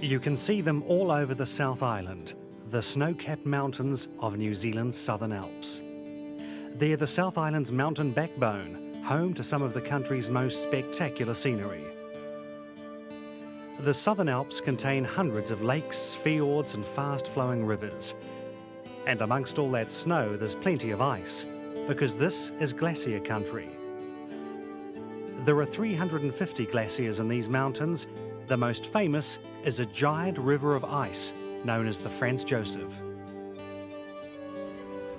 You can see them all over the South Island, the snow-capped mountains of New Zealand's Southern Alps. They're the South Island's mountain backbone, home to some of the country's most spectacular scenery. The Southern Alps contain hundreds of lakes, fjords and fast-flowing rivers. And amongst all that snow, there's plenty of ice, because this is glacier country. There are 350 glaciers in these mountains. The most famous is a giant river of ice known as the Franz Josef.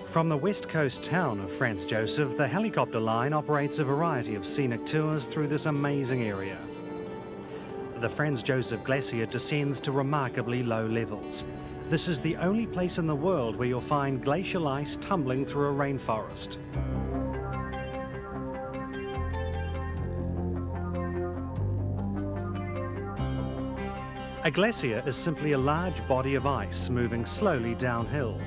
From the west coast town of Franz Josef, the helicopter line operates a variety of scenic tours through this amazing area. The Franz Josef Glacier descends to remarkably low levels. This is the only place in the world where you'll find glacial ice tumbling through a rainforest. A glacier is simply a large body of ice moving slowly downhill.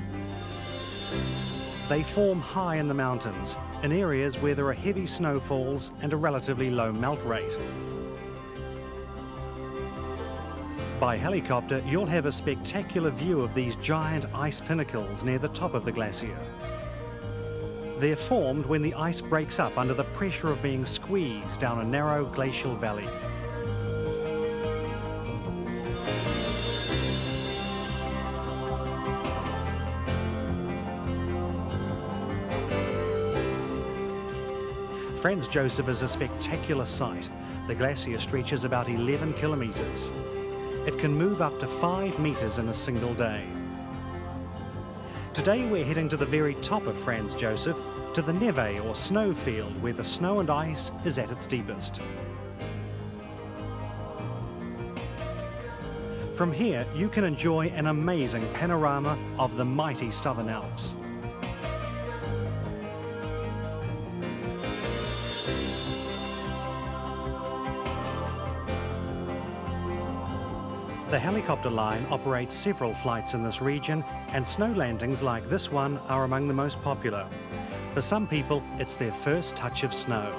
They form high in the mountains, in areas where there are heavy snowfalls and a relatively low melt rate. By helicopter, you'll have a spectacular view of these giant ice pinnacles near the top of the glacier. They're formed when the ice breaks up under the pressure of being squeezed down a narrow glacial valley. Franz Josef is a spectacular sight. The glacier stretches about 11 kilometres. It can move up to 5 metres in a single day. Today we're heading to the very top of Franz Josef, to the neve or snow field where the snow and ice is at its deepest. From here you can enjoy an amazing panorama of the mighty Southern Alps. The helicopter line operates several flights in this region, and snow landings like this one are among the most popular. For some people, it's their first touch of snow.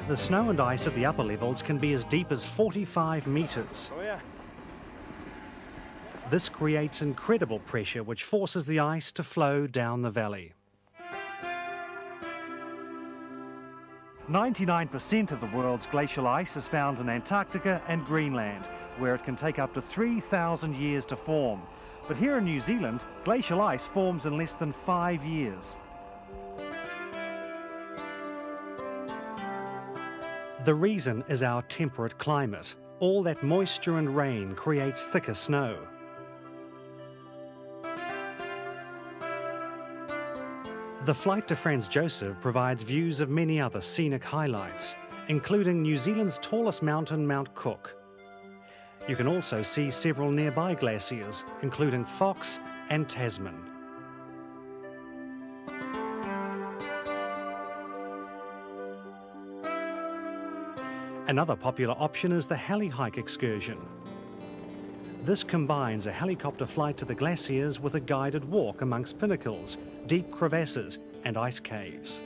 The snow and ice at the upper levels can be as deep as 45 metres. This creates incredible pressure which forces the ice to flow down the valley. 99% of the world's glacial ice is found in Antarctica and Greenland, where it can take up to 3,000 years to form. But here in New Zealand, glacial ice forms in less than 5 years. The reason is our temperate climate. All that moisture and rain creates thicker snow. The flight to Franz Josef provides views of many other scenic highlights, including New Zealand's tallest mountain, Mount Cook. You can also see several nearby glaciers, including Fox and Tasman. Another popular option is the heli hike excursion. This combines a helicopter flight to the glaciers with a guided walk amongst pinnacles, deep crevasses and ice caves.